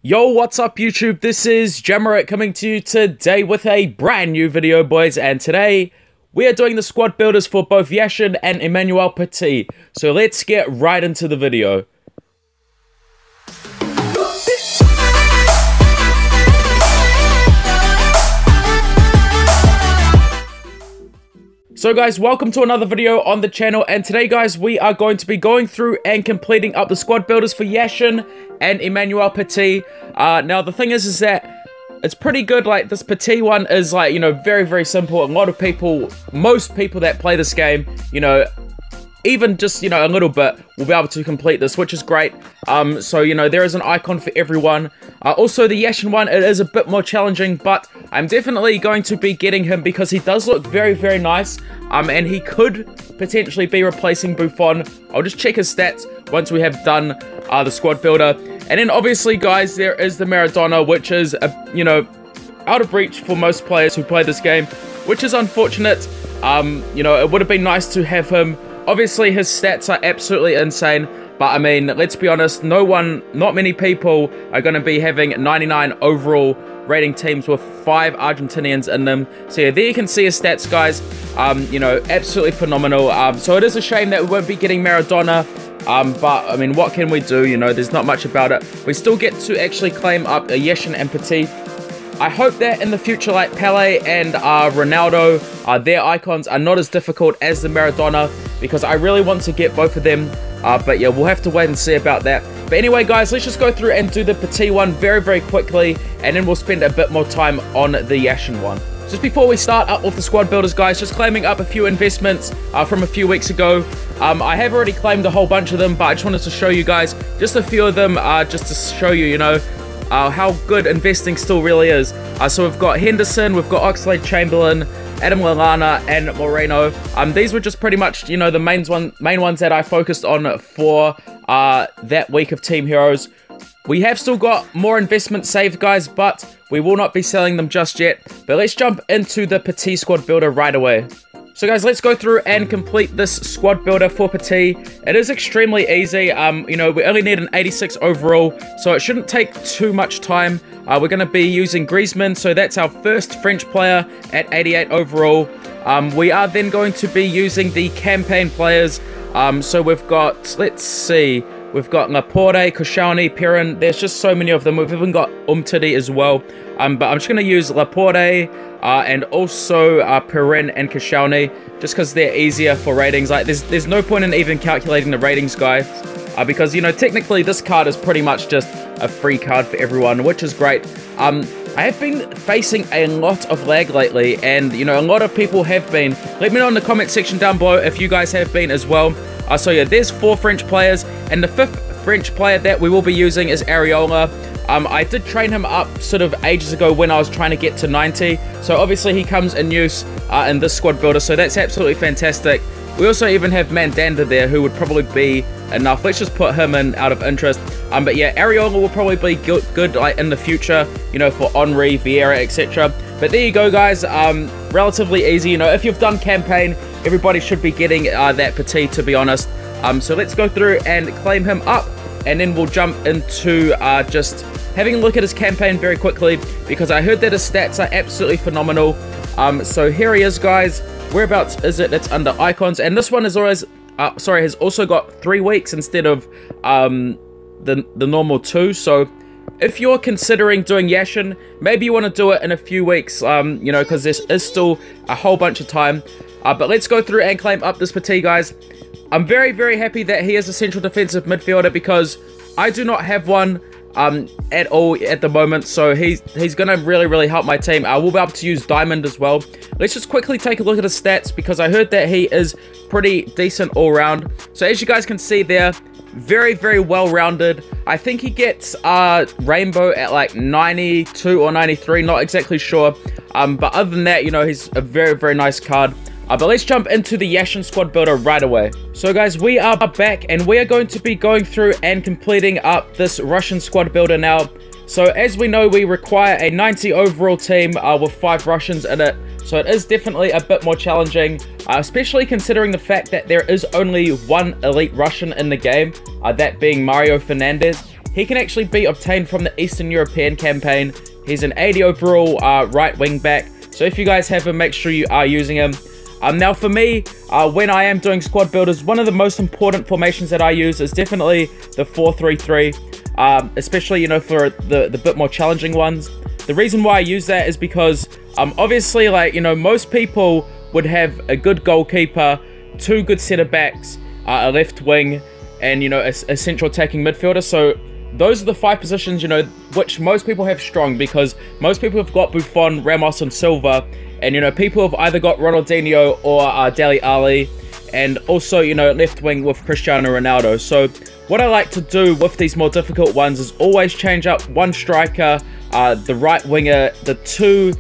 Yo, what's up YouTube? This is JamMerit coming to you today with a brand new video, boys, and today we are doing the squad builders for both YASHIN and PETIT. So let's get right into the video. So guys, welcome to another video on the channel, and today guys we are going to be going through and completing up the squad builders for YASHIN and PETIT. Now the thing is that it's pretty good. Like, this PETIT one is, like, you know, very simple. A lot of people, most people that play this game, you know, even just, you know, a little bit, will be able to complete this, which is great. So, you know, there is an icon for everyone. Also, the YASHIN one, it is a bit more challenging, but I'm definitely going to be getting him because he does look very nice. And he could potentially be replacing Buffon. I'll just check his stats once we have done the squad builder. And then, obviously, guys, there is the Maradona, which is, you know, out of reach for most players who play this game, which is unfortunate. You know, it would have been nice to have him. Obviously, his stats are absolutely insane, but I mean, let's be honest, not many people are going to be having 99 overall rating teams with 5 Argentinians in them. So yeah, there you can see his stats, guys. You know, absolutely phenomenal. So it is a shame that we won't be getting Maradona, but I mean, what can we do? You know, there's not much about it. We still get to actually claim up YASHIN and PETIT. I hope that in the future, like Pele and Ronaldo, their icons are not as difficult as the Maradona, because I really want to get both of them. But yeah, we'll have to wait and see about that. But anyway, guys, let's just go through and do the PETIT one very quickly, and then we'll spend a bit more time on the YASHIN one. Just before we start up with the squad builders, guys, just claiming up a few investments from a few weeks ago. I have already claimed a whole bunch of them, but I just wanted to show you guys just a few of them, just to show you, you know, how good investing still really is. So we've got Henderson, we've got Oxlade-Chamberlain, Adam Lallana, and Moreno. These were just pretty much, you know, the main ones that I focused on for that week of Team Heroes. We have still got more investments saved, guys, but we will not be selling them just yet. But let's jump into the PETIT squad builder right away. So guys, let's go through and complete this squad builder for PETIT. It is extremely easy. You know, we only need an 86 overall, so it shouldn't take too much time. We're going to be using Griezmann, so that's our first French player at 88 overall. We are then going to be using the campaign players. So we've got, let's see, we've got Laporte, Koscielny, Perrin. There's just so many of them. We've even got Umtiti as well. But I'm just going to use Laporte and also Perrin and Koscielny, just because they're easier for ratings. Like, there's no point in even calculating the ratings, guys, because, you know, technically this card is pretty much just a free card for everyone, which is great. I have been facing a lot of lag lately, and, you know, a lot of people have been. Let me know in the comment section down below if you guys have been as well. So yeah, there's 4 French players, and the 5th French player that we will be using is Areola. I did train him up sort of ages ago when I was trying to get to 90, so obviously he comes in use in this squad builder, so that's absolutely fantastic. We also even have Mandanda there, who would probably be enough. Let's just put him in out of interest. But yeah, Areola will probably be good like in the future, you know, for Henry, Vieira, etc. But there you go, guys. Relatively easy. You know, if you've done campaign, everybody should be getting that PETIT, to be honest. So let's go through and claim him up, and then we'll jump into just having a look at his campaign very quickly, because I heard that his stats are absolutely phenomenal. So here he is, guys. Whereabouts is it? It's under icons, and this one is always has also got 3 weeks instead of the normal 2. So if you're considering doing YASHIN, maybe you want to do it in a few weeks, you know, because there is still a whole bunch of time. But let's go through and claim up this PETIT, guys. I'm very happy that he is a central defensive midfielder, because I do not have one at all at the moment, so he's gonna really help my team. I will be able to use Diamond as well. Let's just quickly take a look at his stats, because I heard that he is pretty decent all round. So as you guys can see there, very well rounded. I think he gets Rainbow at like 92 or 93, not exactly sure. But other than that, you know, he's a very nice card. But let's jump into the YASHIN squad builder right away. So guys, we are back, and we are going to be going through and completing up this Russian squad builder now. So as we know, we require a 90 overall team with 5 Russians in it. So it is definitely a bit more challenging, especially considering the fact that there is only 1 elite Russian in the game, that being Mario Fernandez. he can actually be obtained from the Eastern European campaign. He's an 80 overall right wing back. So if you guys have him, make sure you are using him. Now for me, when I am doing squad builders, one of the most important formations that I use is definitely the 4-3-3, especially, you know, for the bit more challenging ones. The reason why I use that is because, obviously, like, you know, most people would have a good goalkeeper, 2 good centre backs, a left wing, and, you know, a central attacking midfielder. So those are the 5 positions, you know, which most people have strong, because most people have got Buffon, Ramos, and Silva, and, you know, people have either got Ronaldinho or Dele Alli, and also, you know, left wing with Cristiano Ronaldo. So what I like to do with these more difficult ones is always change up one striker, the right winger, the 2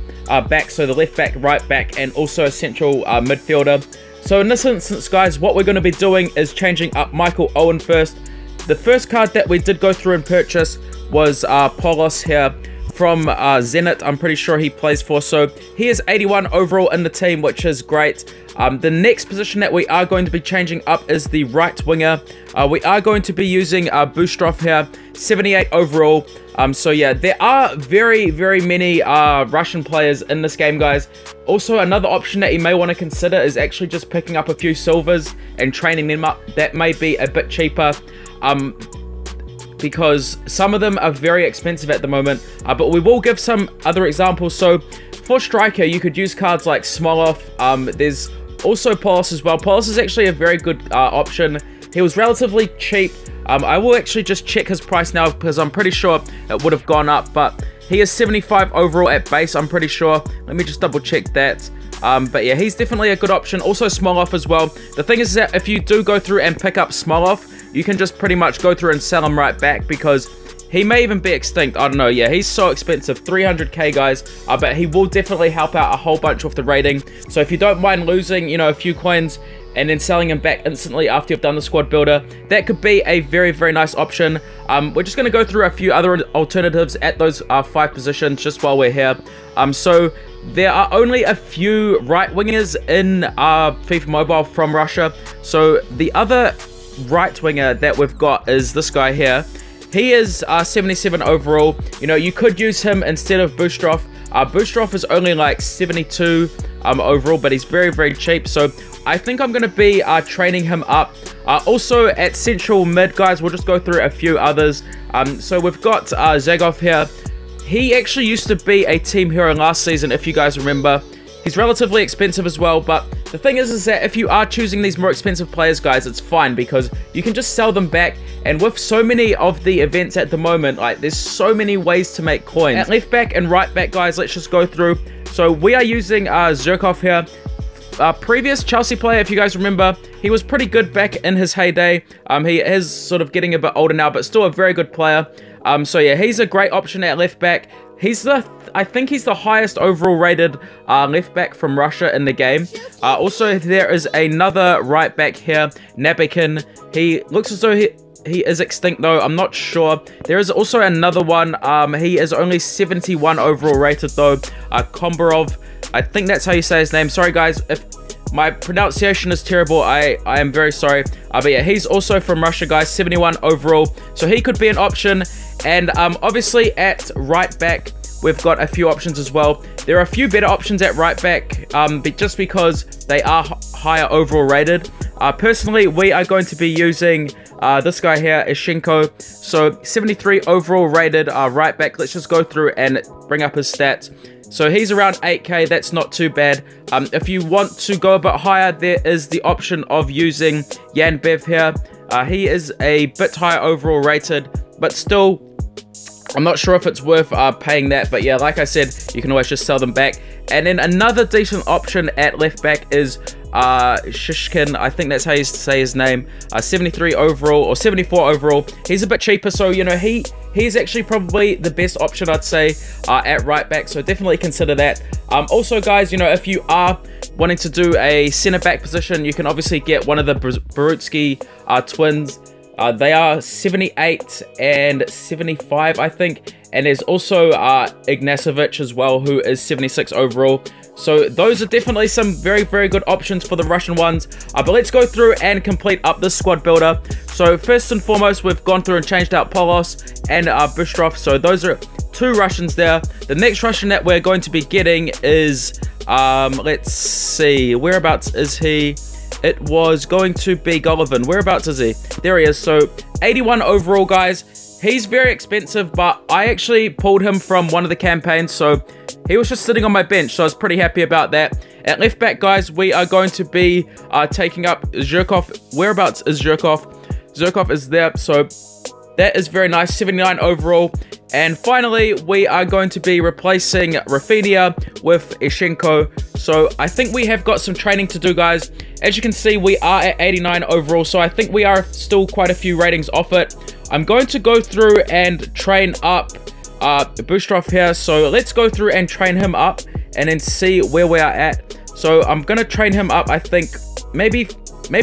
backs, so the left back, right back, and also a central midfielder. So in this instance, guys, what we're going to be doing is changing up Michael Owen first. The first card that we did go through and purchase was Polos here from Zenit. I'm pretty sure he plays for. So he is 81 overall in the team, which is great. The next position that we are going to be changing up is the right winger. We are going to be using Bustrov here, 78 overall. So yeah, there are very, very many Russian players in this game, guys. Also, another option that you may want to consider is actually just picking up a few silvers and training them up. That may be a bit cheaper, because some of them are very expensive at the moment, but we will give some other examples. So for striker, you could use cards like Smolov. There's also Polos as well. Polos is actually a very good option. He was relatively cheap. I will actually just check his price now, because I'm pretty sure it would have gone up, but he is 75 overall at base, I'm pretty sure. Let me just double check that. But yeah, he's definitely a good option. Also Smolov as well. The thing is that if you do go through and pick up Smolov, you can just pretty much go through and sell him right back, because he may even be extinct. I don't know. Yeah, he's so expensive, 300k, guys. But he will definitely help out a whole bunch with the rating. So if you don't mind losing, you know, a few coins and then selling him back instantly after you've done the squad builder, that could be a very, very nice option. We're just going to go through a few other alternatives at those 5 positions just while we're here. So there are only a few right wingers in FIFA Mobile from Russia. So the other right winger that we've got is this guy here. He is 77 overall. You know, you could use him instead of Bustrov. Bustrov is only like 72 overall, but he's very, very cheap. So I think I'm going to be training him up. Also at central mid, guys, we'll just go through a few others. So we've got Zagov here. He actually used to be a team hero last season, if you guys remember. He's relatively expensive as well, but the thing is that if you are choosing these more expensive players, guys, it's fine, because you can just sell them back. And with so many of the events at the moment, like, there's so many ways to make coins. At left back and right back, guys, let's just go through. So we are using Zhirkov here. Previous Chelsea player, if you guys remember, he was pretty good back in his heyday. He is sort of getting a bit older now, but still a very good player. So yeah, he's a great option at left back. He's I think he's the highest overall rated left back from Russia in the game. Also, there is another right back here, Nabikin. He looks as though he is extinct, though. I'm not sure. There is also another one. He is only 71 overall rated, though. Kombarov. I think that's how you say his name. Sorry, guys, if my pronunciation is terrible. I am very sorry. But yeah, he's also from Russia, guys. 71 overall. So he could be an option. And obviously at right back, we've got a few options as well. There are a few better options at right back, just because they are higher overall rated. Personally, we are going to be using this guy here, Ishenko. So 73 overall rated right back. Let's just go through and bring up his stats. So he's around 8k, that's not too bad. If you want to go a bit higher, there is the option of using Yan Bev here. He is a bit higher overall rated, but still, I'm not sure if it's worth paying that. But yeah, like I said, you can always just sell them back. And then another decent option at left back is Shishkin. I think that's how you say his name. 73 overall or 74 overall. He's a bit cheaper, so you know he's actually probably the best option, I'd say, at right back. So definitely consider that. Also, guys, you know, if you are wanting to do a centre back position, you can obviously get one of the Barutsky twins. They are 78 and 75, I think. And there's also Ignacevic as well, who is 76 overall. So those are definitely some very, very good options for the Russian ones. But let's go through and complete up this squad builder. So first and foremost, we've gone through and changed out Polos and Bystrov. So those are 2 Russians there. The next Russian that we're going to be getting is, let's see, whereabouts is he? It was going to be Golovin. Whereabouts is he? There he is. So 81 overall, guys. He's very expensive, but I actually pulled him from one of the campaigns, so he was just sitting on my bench, so I was pretty happy about that. At left back, guys, we are going to be taking up Zhirkov. Whereabouts is Zhirkov? Zhirkov is there, so that is very nice, 79 overall. And finally, we are going to be replacing Rafinha with Ishenko. So I think we have got some training to do, guys. As you can see, we are at 89 overall, so I think we are still quite a few ratings off it. I'm going to go through and train up Bystrov here. So let's go through and train him up and then see where we are at. So I'm going to train him up, I think, maybe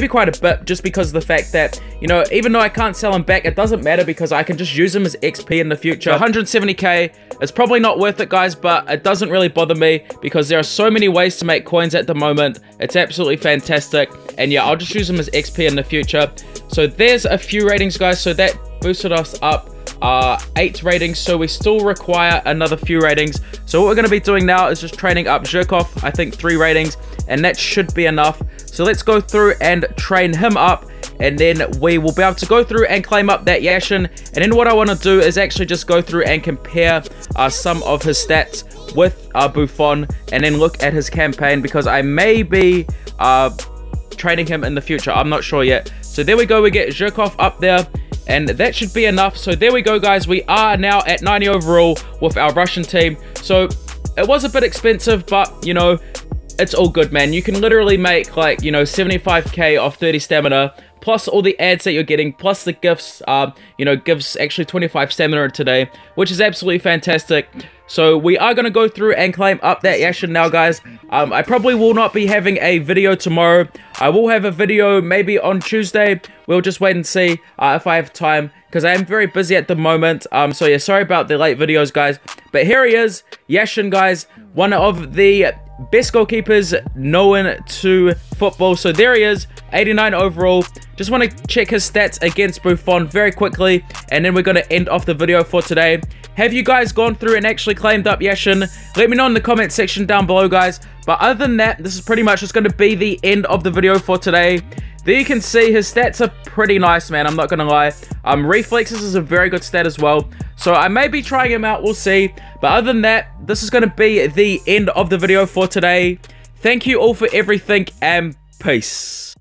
quite a bit, just because of the fact that, you know, even though I can't sell him back, it doesn't matter because I can just use him as XP in the future. 170k, it's probably not worth it, guys, but it doesn't really bother me because there are so many ways to make coins at the moment. It's absolutely fantastic. And yeah, I'll just use him as XP in the future. So there's a few ratings, guys. So that boosted us up 8 ratings, so we still require another few ratings. So what we're going to be doing now is just training up Zhirkov, I think 3 ratings, and that should be enough. So let's go through and train him up, and then we will be able to go through and claim up that Yashin. And then what I want to do is actually just go through and compare some of his stats with Buffon, and then look at his campaign, because I may be training him in the future. I'm not sure yet. So there we go, we get Zhirkov up there, and that should be enough. So there we go, guys. We are now at 90 overall with our Russian team. So it was a bit expensive, but, you know, it's all good, man. You can literally make, like, you know, 75k off 30 stamina, plus all the ads that you're getting, plus the gifts. You know, gives actually 25 stamina today, which is absolutely fantastic. So we are going to go through and claim up that Yashin now, guys. I probably will not be having a video tomorrow. I will have a video maybe on Tuesday. We'll just wait and see if I have time, because I am very busy at the moment. So yeah, sorry about the late videos, guys. But here he is, Yashin, guys. One of the best goalkeepers known to football. So there he is, 89 overall. Just want to check his stats against Buffon very quickly, and then we're going to end off the video for today. Have you guys gone through and actually claimed up Yashin? Let me know in the comment section down below, guys. But other than that, this is pretty much just going to be the end of the video for today. There you can see his stats are pretty nice, man. I'm not going to lie. Reflexes is a very good stat as well. So I may be trying him out. We'll see. But other than that, this is going to be the end of the video for today. Thank you all for everything, and peace.